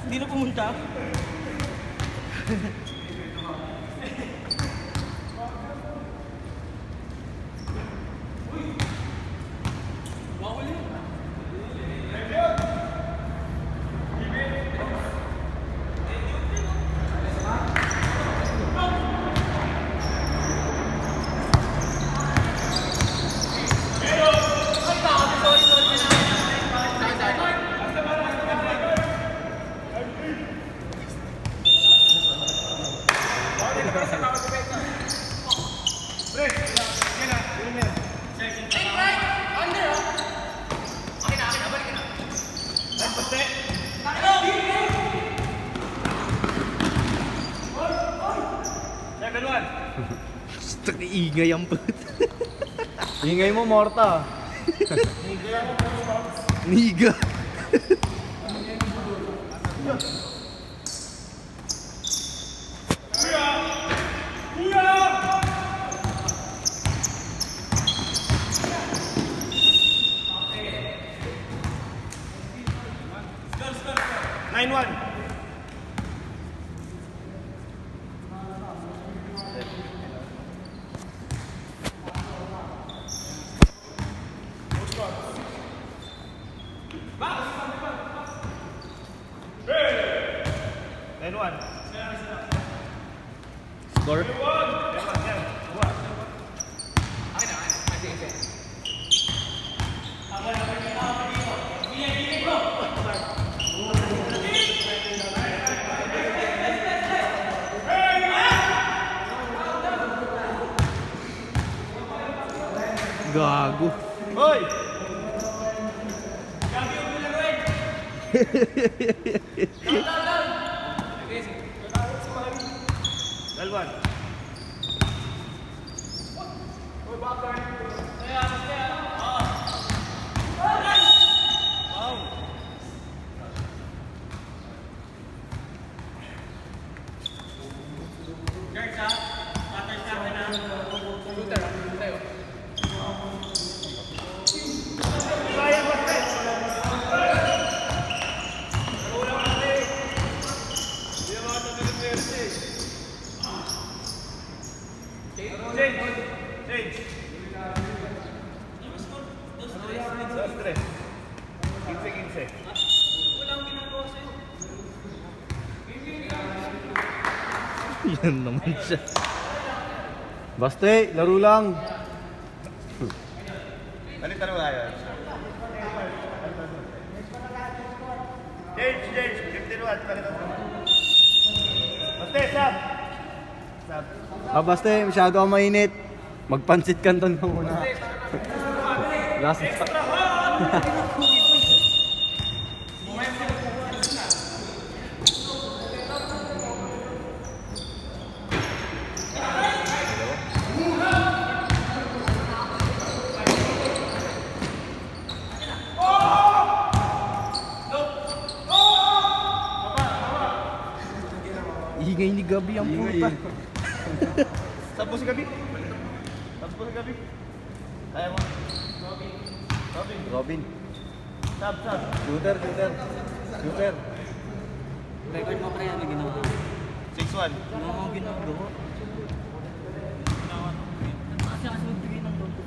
Hindi na pumunta. Ingay ang put. Ingay mo, Morta. Niga. Score. Gago. Hoy! Dalwan. Change. Dos, tres. 15. Walang ginagawa sa'yo. Yan naman siya. Basta laro lang. Balik tayo tayo. Change. 15-1. Basta, sab. Basta masyado ang mainit. Magpansit kanton ka muna. Last Ingay ni Gabi ang puta. Sab mo si Gabi. Kaya mo. Robin. Sab. Shooter. Record mo pre, ano ginawa? 6-1. Ano mo ginagawa? Kasi magbigay ng logo.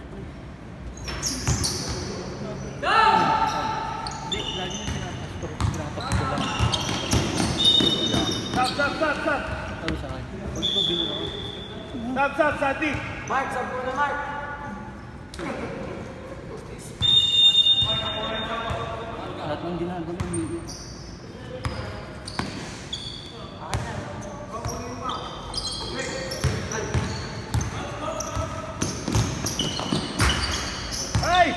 Hindi, lagi mo sinatas pero pinatapos ko lang. Sab. Ano sa akin? Huwag ko ginawa. Sab, Sati. Mark, sab mo na Mark! Lahat ng ginagawa mo. Hey!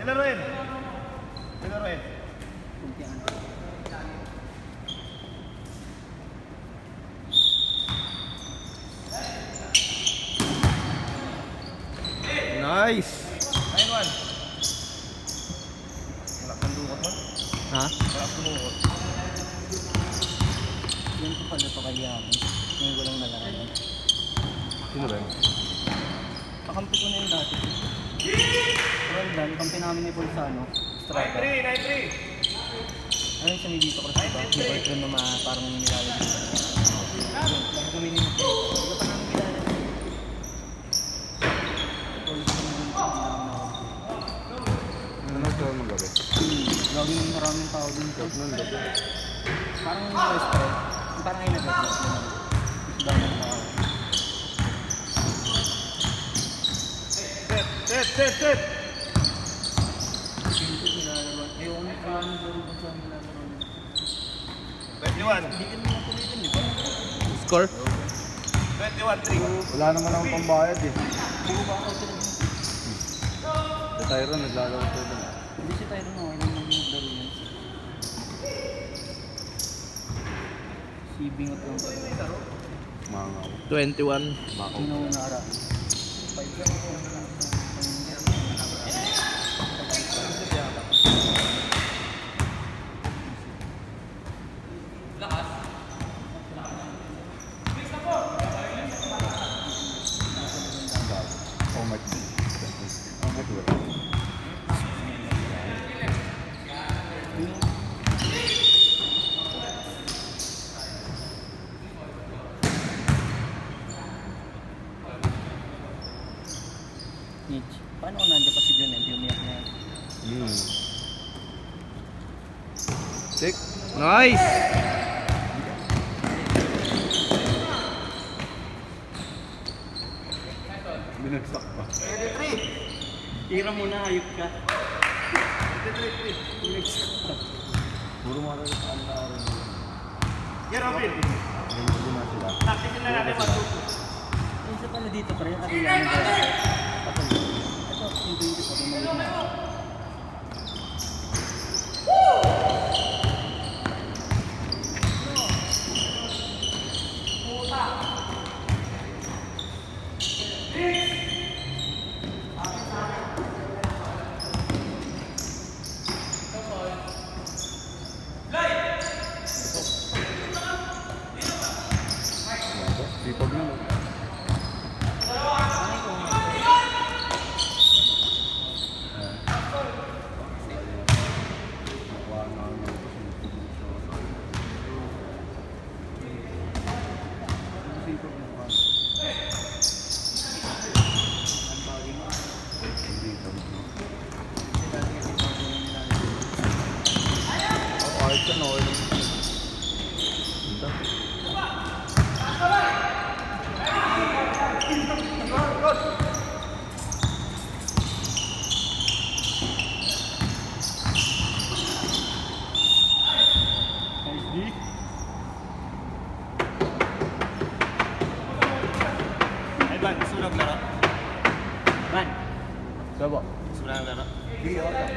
Nilaruin. Nice. 9-1. Wala kang dumot mo? Ha? Wala kang dumot. Yan ko pala pa kaya ako. Ngayon ko lang nalaman. Sino ba yun? Kakampi ko na yung dati. Well done, kampi namin ni Bolsano. Strata. 9-3, 9-3. Ano yung siya dito ko sa iba? May boyfriend na parang nilalagay. Lagi kami ni Mike. Hindi ko pa namin kilala. Tulog kami dun sa Ano sa mga gabi? laging maraming tao dun. Nung gabi. Parang restaurant. Parang ay nag-restaurant. Isda ng tao. Set. Pinto nilalaro. Ayoko na parang laro ko sa nilalaro. 21. Hindi ka naman tulitin, di ba? Score? 21-3. Wala naman akong pambayad eh. Hindi ko ba ako talaga? Si Tyron naglalaro ko doon. Hindi si Tyron na walang maglaro yan. Si Bingot lang. Mangaw. 21. Makaw. Sino na ara? Oh my God. Oh my God. Mitch. Paano kung nandiyan pa si John hindi umiyak na yan? Sick. Nice! Binagsak pa. Tira mo na, hayop ka. Puro mga rin ang araw. Yan, Robin. Hindi na sila. Tactical na natin matuto. Yung isa pala dito, parang kanila mo ba? Ito, yung 20 pa rin na. Sipag na. Kahit ka na, okay lang. Ay, Ban, gusto mo naglaro? Man, Saba. Gusto mo na naglaro? Hindi, okay.